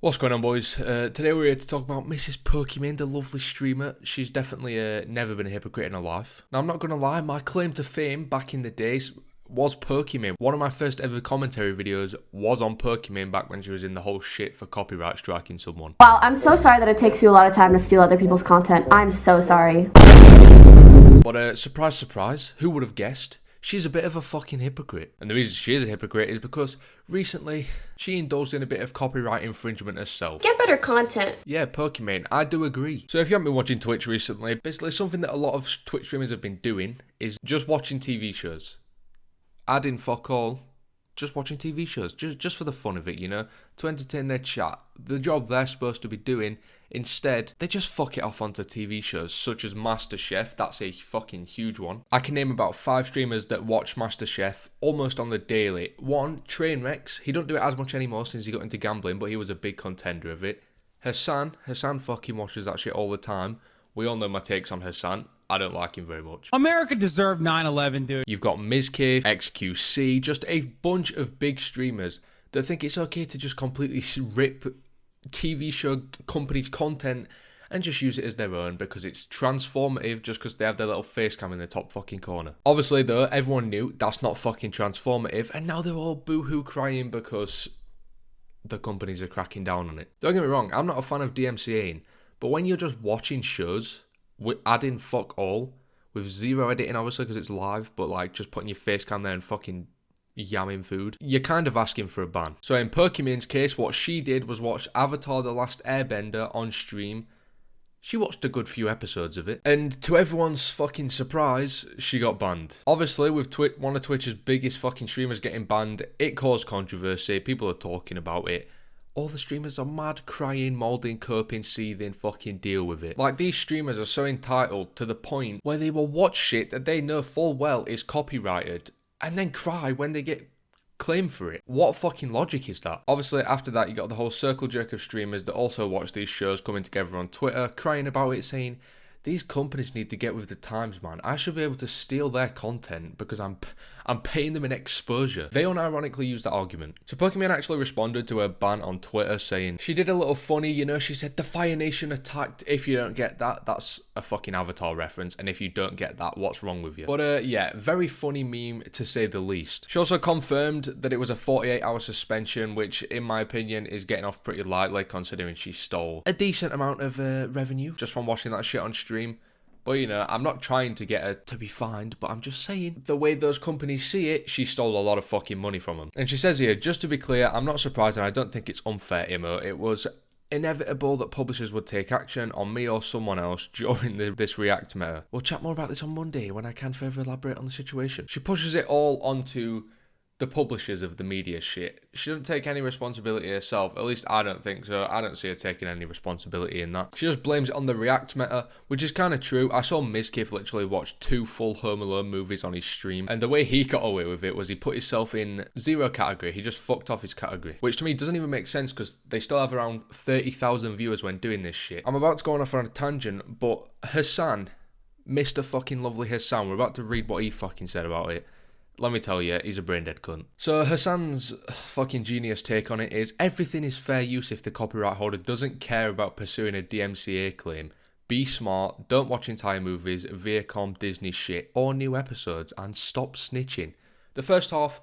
What's going on, boys? Today we're here to talk about Mrs. Pokimane, the lovely streamer. She's definitely never been a hypocrite in her life. Now, I'm not going to lie, my claim to fame back in the days was Pokimane. One of my first ever commentary videos was on Pokimane back when she was in the whole shit for copyright striking someone. Wow, I'm so sorry that it takes you a lot of time to steal other people's content. I'm so sorry. But surprise, surprise, who would have guessed? She's a bit of a fucking hypocrite. And the reason she is a hypocrite is because recently she indulged in a bit of copyright infringement herself. Get better content. Yeah, Pokimane, I do agree. So if you haven't been watching Twitch recently, basically something that a lot of Twitch streamers have been doing is just watching TV shows. Adding fuck all, just watching TV shows, just for the fun of it, you know, to entertain their chat. The job they're supposed to be doing, instead, they just fuck it off onto TV shows, such as MasterChef. That's a fucking huge one. I can name about 5 streamers that watch MasterChef almost on the daily. One, Trainwrecks. He don't do it as much anymore since he got into gambling, but he was a big contender of it. Hassan fucking watches that shit all the time. We all know my takes on Hassan. I don't like him very much. America deserved 9/11, dude. You've got Mizkif, XQC, just a bunch of big streamers that think it's okay to just completely rip TV show companies' content and just use it as their own because it's transformative just because they have their little face cam in the top fucking corner. Obviously, though, everyone knew that's not fucking transformative, and now they're all boo-hoo crying because the companies are cracking down on it. Don't get me wrong, I'm not a fan of DMCAing, but when you're just watching shows, with adding fuck all, with zero editing obviously because it's live, but like just putting your face cam there and fucking yamming food, you're kind of asking for a ban. So in Pokimane's case, what she did was watch Avatar The Last Airbender on stream. She watched a good few episodes of it, and to everyone's fucking surprise, she got banned. Obviously, with one of Twitch's biggest fucking streamers getting banned, it caused controversy, people are talking about it. All the streamers are mad, crying, moulding, coping, seething, fucking deal with it. Like, these streamers are so entitled to the point where they will watch shit that they know full well is copyrighted and then cry when they get claimed for it. What fucking logic is that? Obviously, after that, you got the whole circle jerk of streamers that also watch these shows coming together on Twitter, crying about it, saying, these companies need to get with the times, man. I should be able to steal their content because I'm paying them an exposure. They unironically use that argument. So Pokimane actually responded to her ban on Twitter saying, she did a little funny, you know, she said, the Fire Nation attacked. If you don't get that, that's a fucking Avatar reference. And if you don't get that, what's wrong with you? But yeah, very funny meme to say the least. She also confirmed that it was a 48-hour suspension, which in my opinion is getting off pretty lightly considering she stole a decent amount of revenue just from watching that shit on stream. But, you know, I'm not trying to get her to be fined, but I'm just saying, the way those companies see it, she stole a lot of fucking money from them. And she says here, just to be clear, I'm not surprised and I don't think it's unfair, Imo. It was inevitable that publishers would take action on me or someone else during this React meta. We'll chat more about this on Monday when I can further elaborate on the situation. She pushes it all onto the publishers of the media shit. She doesn't take any responsibility herself. At least I don't think so. I don't see her taking any responsibility in that. She just blames it on the React meta, which is kind of true. I saw Mizkif literally watch 2 full Home Alone movies on his stream, and the way he got away with it was he put himself in 0 category. He just fucked off his category, which to me doesn't even make sense because they still have around 30,000 viewers when doing this shit. I'm about to go off on a tangent, but Hassan, Mr. fucking lovely Hassan, we're about to read what he fucking said about it. Let me tell you, he's a brain-dead cunt. So Hassan's fucking genius take on it is, everything is fair use if the copyright holder doesn't care about pursuing a DMCA claim. Be smart, don't watch entire movies, Viacom, Disney shit, or new episodes, and stop snitching. The first half,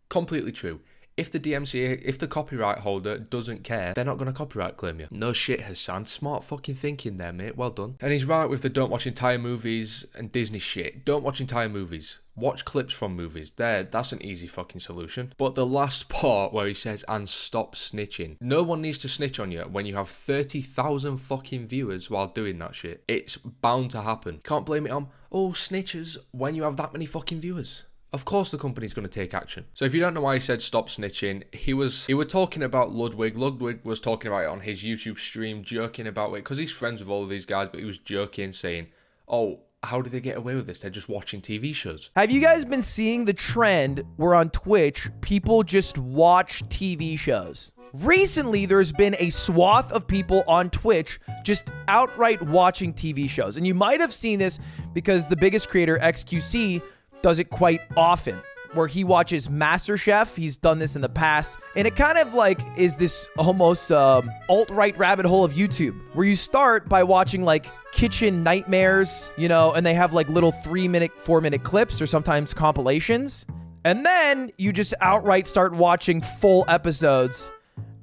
completely true. If the copyright holder doesn't care, they're not going to copyright claim you. No shit, Hassan. Smart fucking thinking there, mate. Well done. And he's right with the don't watch entire movies and Disney shit. Don't watch entire movies. Watch clips from movies. That's an easy fucking solution. But the last part where he says, and stop snitching. No one needs to snitch on you when you have 30,000 fucking viewers while doing that shit. It's bound to happen. Can't blame it on, oh, snitchers, when you have that many fucking viewers. Of course the company's going to take action. So if you don't know why he said stop snitching, he was talking about Ludwig. Ludwig was talking about it on his YouTube stream, joking about it, because he's friends with all of these guys, but he was joking, saying, oh, how do they get away with this? They're just watching TV shows. Have you guys been seeing the trend where on Twitch, people just watch TV shows? Recently, there's been a swath of people on Twitch just outright watching TV shows. And you might have seen this because the biggest creator, XQC, does it quite often. where he watches MasterChef. He's done this in the past, and it kind of like is this almost alt-right rabbit hole of YouTube, where you start by watching like kitchen nightmares, you know, and they have like little 3-minute, 4-minute clips or sometimes compilations. And then you just outright start watching full episodes,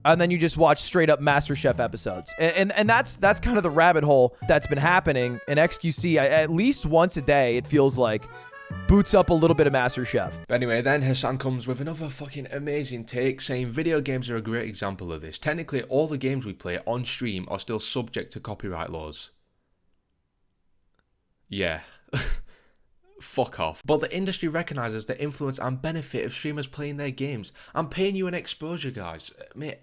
and then you just watch straight up MasterChef episodes. And that's kind of the rabbit hole that's been happening. And XQC, at least once a day, it feels like, boots up a little bit of MasterChef. But anyway, then Hassan comes with another fucking amazing take, saying video games are a great example of this. Technically, all the games we play on stream are still subject to copyright laws. Yeah. Fuck off. But the industry recognises the influence and benefit of streamers playing their games. I'm paying you an exposure, guys. Mate,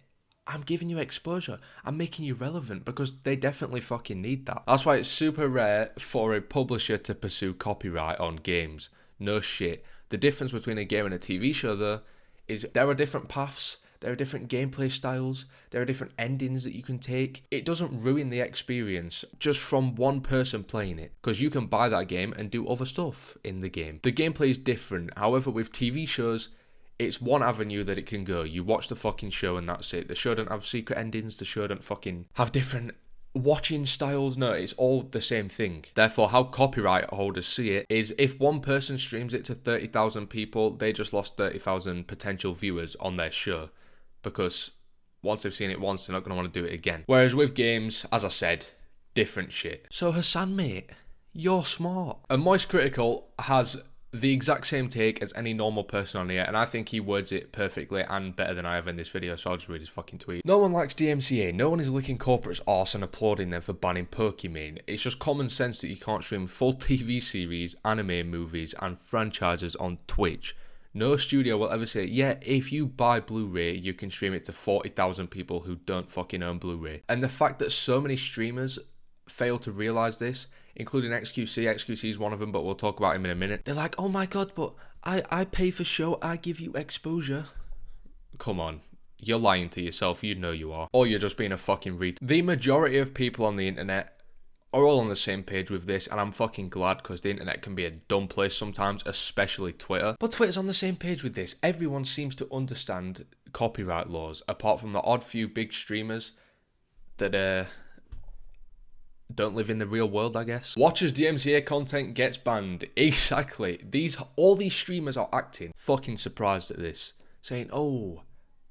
I'm giving you exposure. I'm making you relevant because they definitely fucking need that. That's why it's super rare for a publisher to pursue copyright on games. No shit. The difference between a game and a TV show, though, is there are different paths. There are different gameplay styles. There are different endings that you can take. It doesn't ruin the experience just from one person playing it, because you can buy that game and do other stuff in the game. The gameplay is different. However, with TV shows, it's one avenue that it can go. You watch the fucking show and that's it. The show don't have secret endings. The show don't fucking have different watching styles. No, it's all the same thing. Therefore, how copyright holders see it is if one person streams it to 30,000 people, they just lost 30,000 potential viewers on their show, because once they've seen it once, they're not going to want to do it again. Whereas with games, as I said, different shit. So Hassan, mate, you're smart. And Moist Critical has the exact same take as any normal person on here, and I think he words it perfectly and better than I have in this video, so I'll just read his fucking tweet. No one likes DMCA. No one is licking corporate's arse and applauding them for banning Pokimane. It's just common sense that you can't stream full TV series, anime, movies, and franchises on Twitch. No studio will ever say, yeah, if you buy Blu-ray, you can stream it to 40,000 people who don't fucking own Blu-ray. And the fact that so many streamers fail to realise this, including XQC is one of them, but we'll talk about him in a minute. They're like, oh my god, but I pay for show, I give you exposure. Come on, you're lying to yourself, you know you are. Or you're just being a fucking retard. The majority of people on the internet are all on the same page with this, and I'm fucking glad, because the internet can be a dumb place sometimes, especially Twitter. But Twitter's on the same page with this. Everyone seems to understand copyright laws, apart from the odd few big streamers that don't live in the real world, I guess. Watchers DMCA content gets banned. Exactly. All these streamers are acting fucking surprised at this, saying, oh,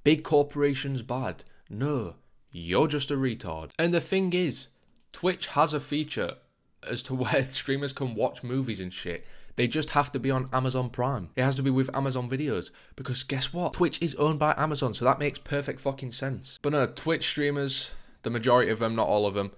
big corporations bad. No, you're just a retard. And the thing is, Twitch has a feature as to where streamers can watch movies and shit. They just have to be on Amazon Prime. It has to be with Amazon Videos, because guess what? Twitch is owned by Amazon, so that makes perfect fucking sense. But no, Twitch streamers, the majority of them, not all of them,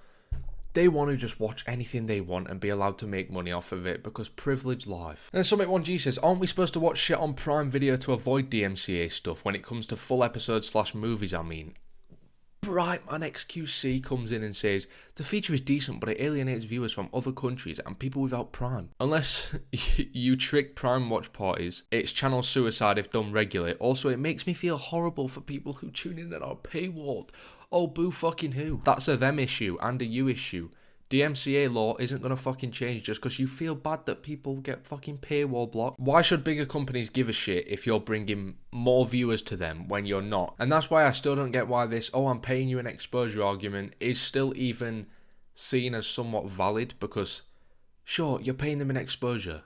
they want to just watch anything they want and be allowed to make money off of it, because privilege life. And then Summit1G says, aren't we supposed to watch shit on Prime Video to avoid DMCA stuff when it comes to full episodes / movies, I mean? Brightman XQC comes in and says, the feature is decent, but it alienates viewers from other countries and people without Prime. Unless you trick Prime watch parties, it's channel suicide if done regularly. Also, it makes me feel horrible for people who tune in that are paywalled. Oh, boo fucking who? That's a them issue and a you issue. DMCA law isn't going to fucking change just because you feel bad that people get fucking paywall blocked. Why should bigger companies give a shit if you're bringing more viewers to them when you're not? And that's why I still don't get why this, oh, I'm paying you an exposure argument is still even seen as somewhat valid, because sure, you're paying them an exposure.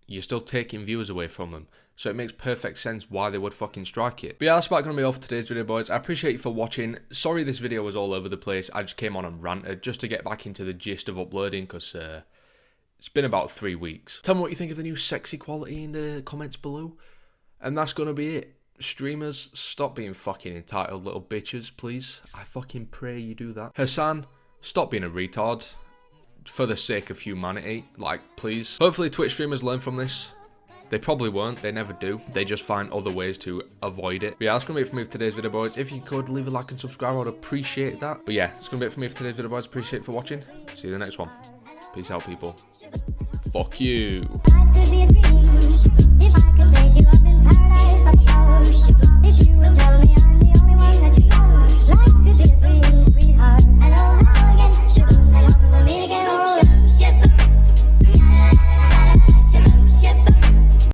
You're still taking viewers away from them. So it makes perfect sense why they would fucking strike it. But yeah, that's about going to be all for today's video, boys. I appreciate you for watching. Sorry this video was all over the place. I just came on and ranted just to get back into the gist of uploading, because it's been about 3 weeks. Tell me what you think of the new sexy quality in the comments below. And that's going to be it. Streamers, stop being fucking entitled little bitches, please. I fucking pray you do that. Hassan, stop being a retard. For the sake of humanity, like, please. Hopefully Twitch streamers learn from this. They probably won't, they never do. They just find other ways to avoid it. But yeah, that's gonna be it for me for today's video, boys. If you could leave a like and subscribe, I would appreciate that. But yeah, that's gonna be it for me for today's video, boys. Appreciate it for watching. See you in the next one. Peace out, people. Fuck you.